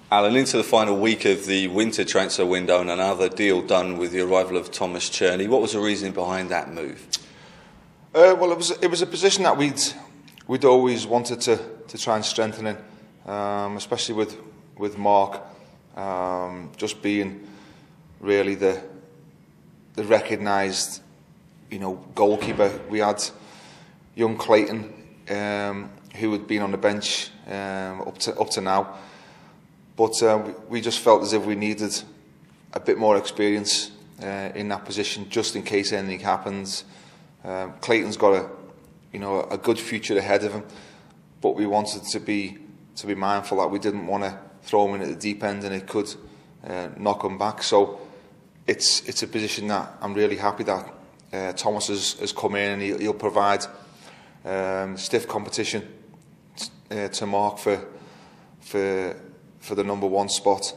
Alan, into the final week of the winter transfer window and another deal done with the arrival of Thomas Cerny. What was the reasoning behind that move? Well, it was a position that we'd always wanted to try and strengthen in, especially with Mark just being really the recognised, goalkeeper. We had young Clayton who had been on the bench up to now, but we just felt as if we needed a bit more experience in that position, just in case anything happens. Clayton's got a good future ahead of him, but we wanted to be mindful that we didn't want to throw him in at the deep end and it could knock him back. So it's a position that I'm really happy that Thomas has come in, and he'll provide stiff competition to Mark for the #1 spot,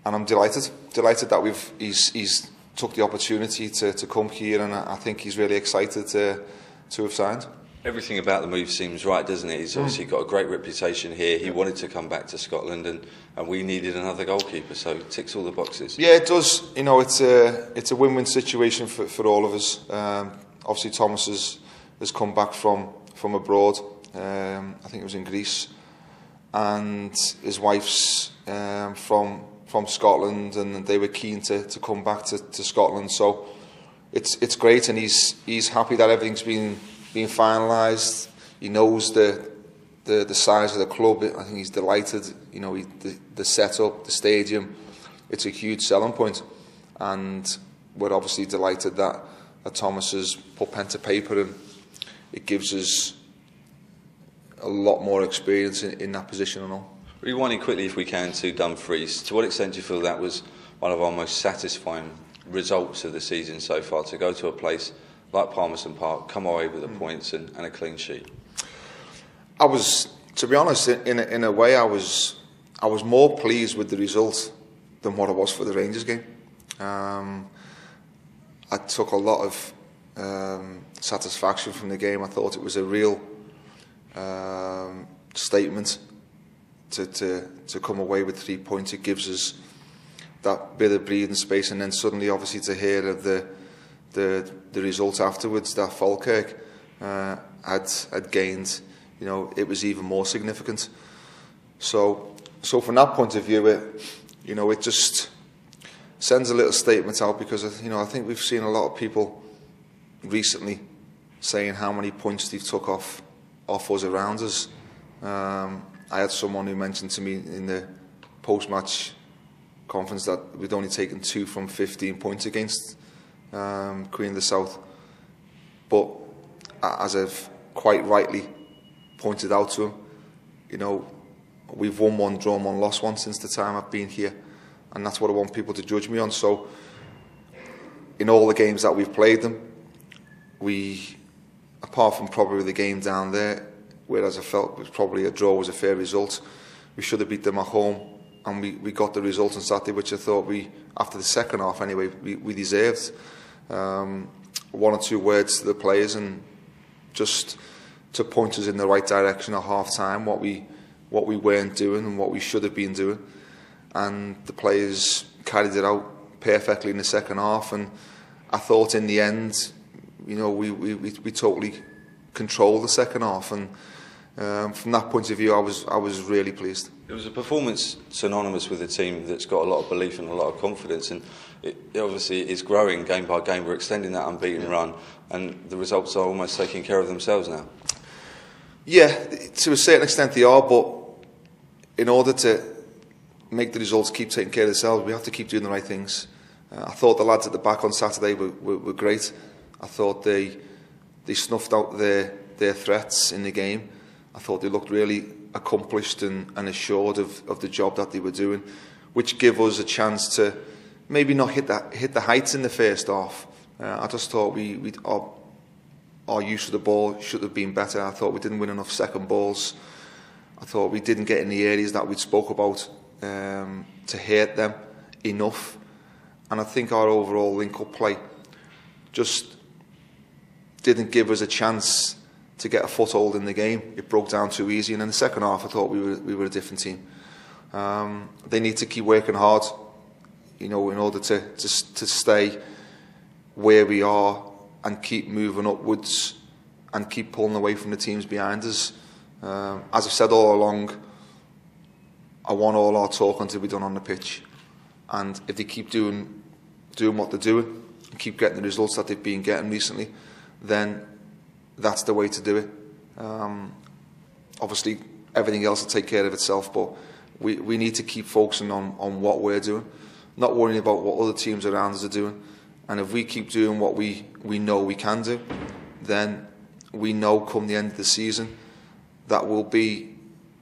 and I'm delighted that he's took the opportunity to come here, and I think he's really excited to have signed. Everything about the move seems right, doesn't it? He's obviously got a great reputation here. He wanted to come back to Scotland, and we needed another goalkeeper, so it ticks all the boxes. Yeah, it does. It's a win-win situation for all of us. Obviously, Thomas has come back from abroad. I think it was in Greece, and his wife's from Scotland, and they were keen to come back to Scotland. So it's great, and he's happy that everything's been finalised. He knows the size of the club. I think he's delighted. The setup, the stadium, it's a huge selling point, and we're obviously delighted that Thomas has put pen to paper, and it gives us a lot more experience in that position and all. Rewinding quickly, if we can, to Dumfries. To what extent do you feel that was one of our most satisfying results of the season so far, to go to a place like Palmerston Park, come away with the points and a clean sheet? I was, to be honest, in a way, I was more pleased with the result than what I was for the Rangers game. I took a lot of satisfaction from the game. I thought it was a real statement to come away with 3 points. It gives us that bit of breathing space, and then suddenly, obviously, to hear of the result afterwards that Falkirk had gained, it was even more significant. So from that point of view, it just sends a little statement out, because I think we've seen a lot of people recently saying how many points they've took off us around us. I had someone who mentioned to me in the post-match conference that we'd only taken 2 from 15 points against Queen of the South. But as I've quite rightly pointed out to him, we've won 1, drawn 1, lost 1 since the time I've been here, and that's what I want people to judge me on. So in all the games that we've played them, apart from probably the game down there, whereas I felt it was probably a draw was a fair result, we should have beat them at home, and we got the result on Saturday, which I thought after the second half anyway, we deserved. 1 or 2 words to the players, and just to point us in the right direction at half time, what we weren't doing and what we should have been doing, and the players carried it out perfectly in the second half. And I thought in the end, we totally controlled the second half, and from that point of view, I was really pleased. It was a performance synonymous with a team that's got a lot of belief and a lot of confidence, and it obviously is growing game by game. We're extending that unbeaten run, and the results are almost taking care of themselves now. Yeah, to a certain extent they are, but in order to make the results keep taking care of themselves, we have to keep doing the right things. I thought the lads at the back on Saturday were great. I thought they snuffed out their threats in the game. I thought they looked really accomplished and assured of the job that they were doing, which gave us a chance to maybe not hit the heights in the first half. I just thought our use of the ball should have been better. I thought we didn't win enough second balls. I thought we didn't get in the areas that we spoke about to hurt them enough. And I think our overall link-up play just didn't give us a chance to get a foothold in the game. It broke down too easy, and in the second half I thought we were a different team. They need to keep working hard, you know, in order to stay where we are and keep moving upwards and keep pulling away from the teams behind us. As I've said all along, I want all our talking to be done on the pitch, and if they keep doing what they're doing and keep getting the results that they've been getting recently, then that's the way to do it. Obviously, everything else will take care of itself, but we need to keep focusing on what we're doing, not worrying about what other teams around us are doing. And if we keep doing what we know we can do, then we know come the end of the season that we'll be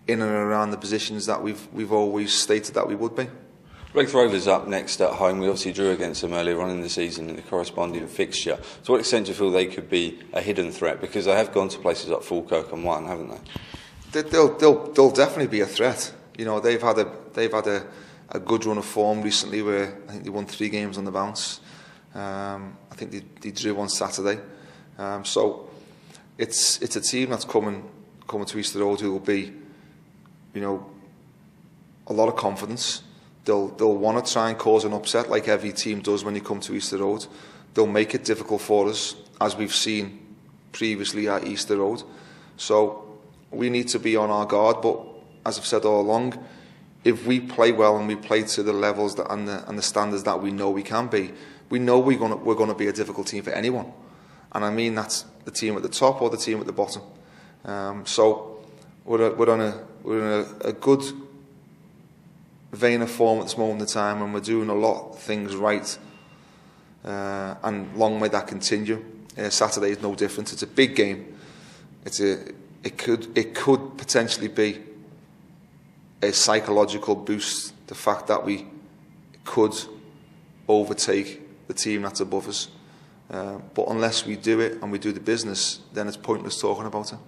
in and around the positions that we've always stated that we would be. Raith Rovers up next at home. We obviously drew against them earlier on in the season in the corresponding fixture. To what extent do you feel they could be a hidden threat? Because they have gone to places like Falkirk and won, haven't they? They'll definitely be a threat. You know, they've had a good run of form recently, where I think they won 3 games on the bounce. I think they drew on Saturday. So it's a team that's coming to Easter Road who will be, you know, a lot of confidence. They'll want to try and cause an upset like every team does when they come to Easter Road. They'll make it difficult for us, as we've seen previously at Easter Road. So we need to be on our guard. But as I've said all along, if we play well and we play to the levels and the standards that we know we can be, we know we're going to be a difficult team for anyone. And I mean that's the team at the top or the team at the bottom. So we're in a good vein of form at this moment in time, and we're doing a lot of things right, and long may that continue. Saturday is no different. It's a big game. It could potentially be a psychological boost, the fact that we could overtake the team that's above us. But unless we do it and we do the business, then it's pointless talking about it.